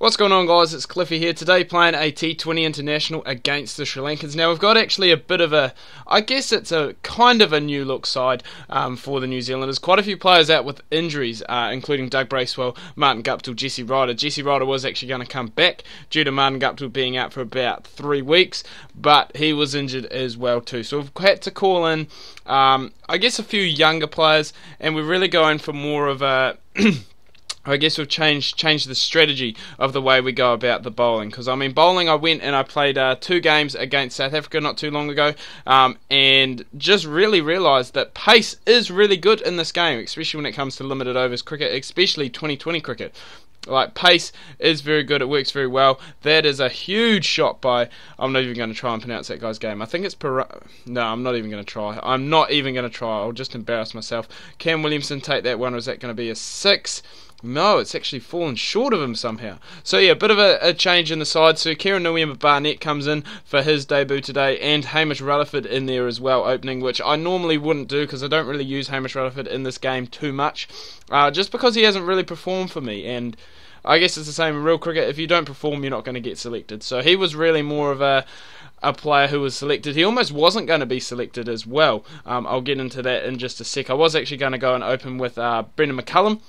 What's going on, guys? It's Cliffy here today, playing a T20 International against the Sri Lankans. Now we've got actually a bit of a, I guess it's a kind of a new look side for the New Zealanders. Quite a few players out with injuries, including Doug Bracewell, Martin Guptill, Jesse Ryder. Jesse Ryder was actually going to come back due to Martin Guptill being out for about 3 weeks, but he was injured as well too. So we've had to call in, I guess, a few younger players, and we're really going for more of a I guess we've changed the strategy of the way we go about the bowling. Because, I mean, bowling, I went and I played 2 games against South Africa not too long ago, and just really realised that pace is really good in this game, especially when it comes to limited overs cricket, especially 2020 cricket. Like, pace is very good, it works very well. That is a huge shot by, I'm not even going to try and pronounce that guy's game. I think it's no, I'm not even going to try. I'll just embarrass myself. Cam Williamson take that one, or is that going to be a 6? No, it's actually fallen short of him somehow. So yeah, a bit of a change in the side. So Kieran Barnett comes in for his debut today, and Hamish Rutherford in there as well, opening, which I normally wouldn't do because I don't really use Hamish Rutherford in this game too much, just because he hasn't really performed for me. And I guess it's the same in real cricket. If you don't perform, you're not going to get selected. So he was really more of a player who was selected. He almost wasn't going to be selected as well. I'll get into that in just a sec. I was actually going to go and open with Brendan McCullum,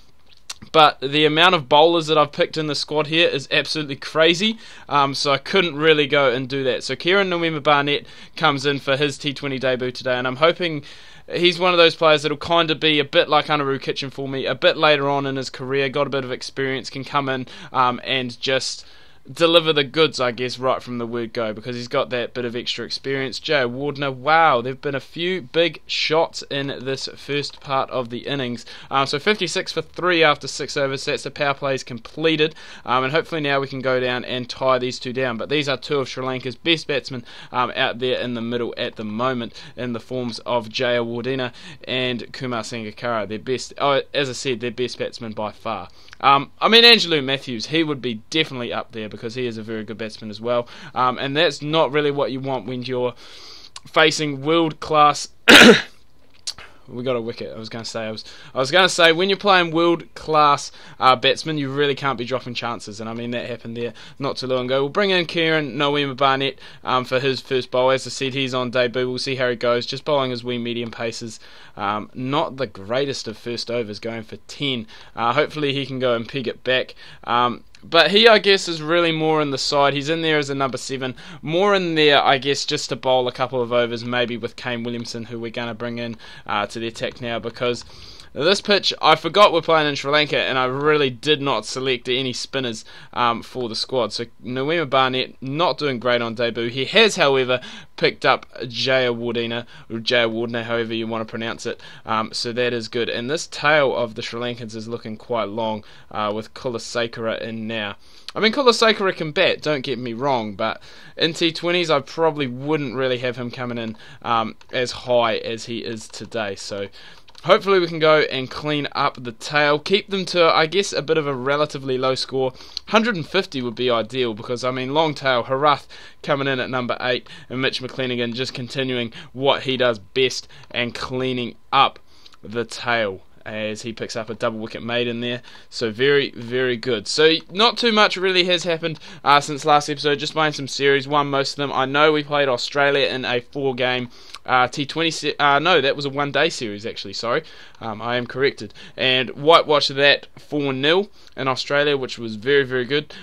but the amount of bowlers that I've picked in the squad here is absolutely crazy, so I couldn't really go and do that. So Kieran Barnett comes in for his T20 debut today, and I'm hoping he's one of those players that'll kind of be a bit like Anaru Kitchen for me, a bit later on in his career, got a bit of experience, can come in and just deliver the goods, I guess, right from the word go, because he's got that bit of extra experience. Jay Wardner, wow, there have been a few big shots in this first part of the innings. So 56 for 3 after 6 overs, that's the power plays completed, and hopefully now we can go down and tie these two down. But these are 2 of Sri Lanka's best batsmen out there in the middle at the moment, in the forms of Jaya Wardena and Kumar Sangakkara. Their best, as I said, their best batsmen by far. I mean, Angelou Matthews, he would be definitely up there because he is a very good batsman as well. And that's not really what you want when you're facing world-class we got a wicket. I was going to say when you're playing world-class batsmen, you really can't be dropping chances, and I mean that happened there not too long ago. We'll bring in Kieran Barnett for his first bowl. As I said, he's on debut. We'll see how he goes. Just bowling his wee medium paces. Not the greatest of first overs, going for 10. Hopefully he can go and peg it back. But he, I guess, is really more in the side. He's in there as a number 7. More in there, I guess, just to bowl a couple of overs, maybe with Kane Williamson, who we're going to bring in to the attack now, because this pitch, I forgot we're playing in Sri Lanka, and I really did not select any spinners for the squad. So Barnett not doing great on debut. He has, however, picked up Jaya Wardena, or Jaya Wardena, however you want to pronounce it. So that is good. And this tail of the Sri Lankans is looking quite long, with Kulasekara in now. I mean, Kulasekara can bat, don't get me wrong, but in T20s I probably wouldn't really have him coming in as high as he is today. So hopefully we can go and clean up the tail, keep them to, I guess, a bit of a relatively low score. 150 would be ideal, because, I mean, long tail, Harath coming in at number 8, and Mitch McClenaghan just continuing what he does best and cleaning up the tail, as he picks up a double wicket made in there. So very, very good. So not too much really has happened since last episode. Just playing some series, won most of them. I know we played Australia in a 4-game T20 no, that was a 1-day series actually, sorry. I am corrected. And whitewashed that 4-0 in Australia, which was very, very good.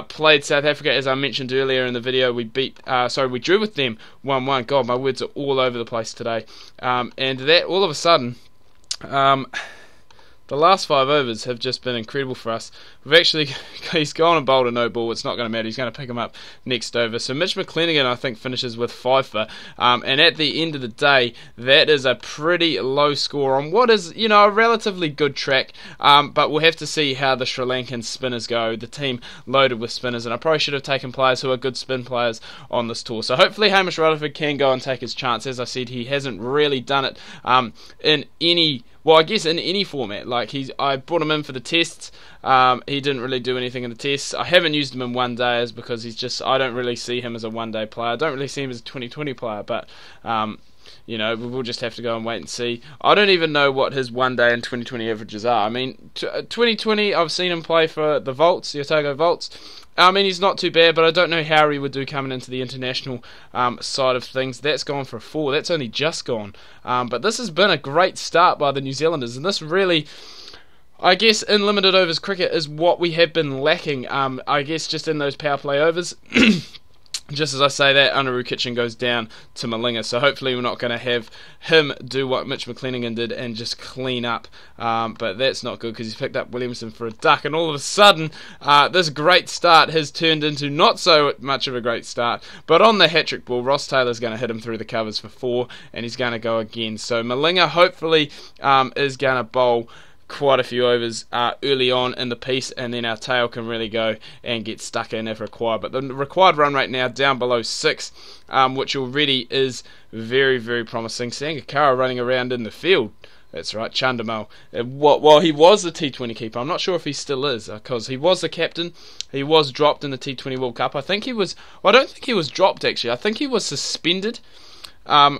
Played South Africa, as I mentioned earlier in the video. We drew with them 1-1. God, my words are all over the place today. And that, all of a sudden, the last 5 overs have just been incredible for us. He's gone and bowled a no ball. It's not going to matter. He's going to pick him up next over. So Mitch McClenaghan, I think, finishes with 5 for. And at the end of the day, that is a pretty low score on what is, a relatively good track. But we'll have to see how the Sri Lankan spinners go. The team loaded with spinners, and I probably should have taken players who are good spin players on this tour. So hopefully Hamish Rutherford can go and take his chance. As I said, he hasn't really done it in any... Well, I guess in any format. Like, I brought him in for the tests. He didn't really do anything in the tests. I haven't used him in 1 days because I don't really see him as a 1-day player. I don't really see him as a 2020 player, but we'll just have to go and wait and see. I don't even know what his 1 day and 2020 averages are. I mean, 2020, I've seen him play for the Volts, the Otago Volts. I mean, he's not too bad, but I don't know how he would do coming into the international side of things. That's gone for a 4. That's only just gone. But this has been a great start by the New Zealanders, and this really, I guess, in limited overs cricket is what we have been lacking. I guess just in those power play overs. Just as I say that, Anaru Kitchen goes down to Malinga, so hopefully we're not going to have him do what Mitch McClenaghan did and just clean up, but that's not good because he's picked up Williamson for a duck, and all of a sudden this great start has turned into not so much of a great start, but on the hat-trick ball, Ross Taylor's going to hit him through the covers for 4, and he's going to go again. So Malinga hopefully is going to bowl quite a few overs early on in the piece, and then our tail can really go and get stuck in if required. But the required run rate now down below 6, which already is very, very promising. Sangakkara running around in the field. That's right, Chandamal. While he was the T20 keeper, I'm not sure if he still is, because he was the captain. He was dropped in the T20 World Cup. I don't think he was dropped, actually. I think he was suspended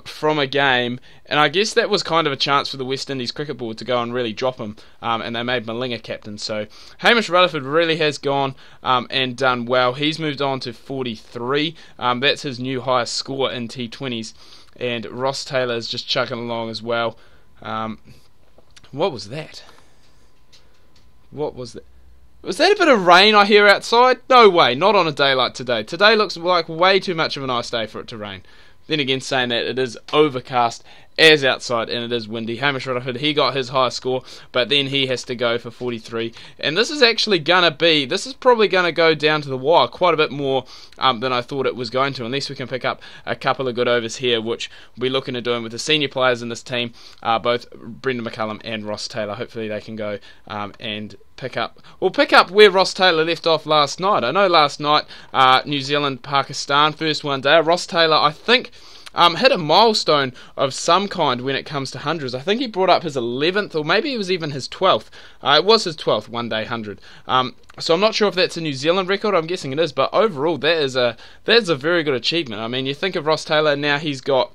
from a game, and I guess that was kind of a chance for the West Indies Cricket Board to go and really drop him, and they made Malinga captain. So Hamish Rutherford really has gone and done well. He's moved on to 43. That's his new highest score in T20s, and Ross Taylor is just chugging along as well. What was that? What was that? Was that a bit of rain I hear outside? No way, not on a day like today. Today looks like way too much of a nice day for it to rain. Then again, saying that, it is overcast as outside and it is windy. Hamish Rutherford, he got his highest score, but then he has to go for 43. And this is probably going to go down to the wire quite a bit more than I thought it was going to, unless we can pick up a couple of good overs here, which we'll be looking at doing with the senior players in this team, both Brendan McCullum and Ross Taylor. Hopefully they can go and pick up where Ross Taylor left off last night. I know last night, New Zealand, Pakistan, first 1 day. Ross Taylor, I think, hit a milestone of some kind when it comes to hundreds. I think he brought up his 11th, or maybe it was even his 12th. It was his 12th 1 day 100. So I'm not sure if that's a New Zealand record. I'm guessing it is, but overall that is a very good achievement. I mean, you think of Ross Taylor now, he's got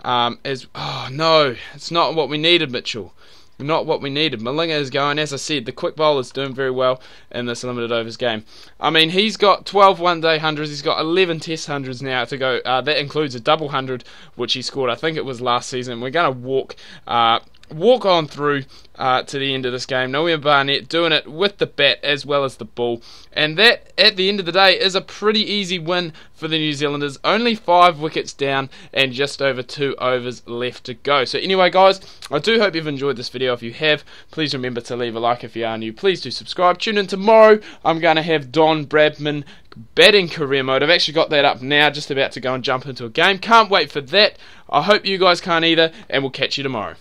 no, it's not what we needed, Mitchell. Not what we needed. Malinga is going, as I said, the quick bowler's doing very well in this limited overs game. I mean, he's got 12 1-day hundreds, he's got 11 test hundreds now to go. That includes a double hundred, which he scored, I think it was last season. We're going to walk on through to the end of this game. Noah Barnett doing it with the bat as well as the ball, and that at the end of the day is a pretty easy win for the New Zealanders. Only 5 wickets down and just over 2 overs left to go. So anyway guys, I do hope you've enjoyed this video. If you have, please remember to leave a like. If you are new, please do subscribe. Tune in tomorrow. I'm going to have Don Bradman batting career mode. I've actually got that up now, just about to go and jump into a game. Can't wait for that. I hope you guys can't either, and we'll catch you tomorrow.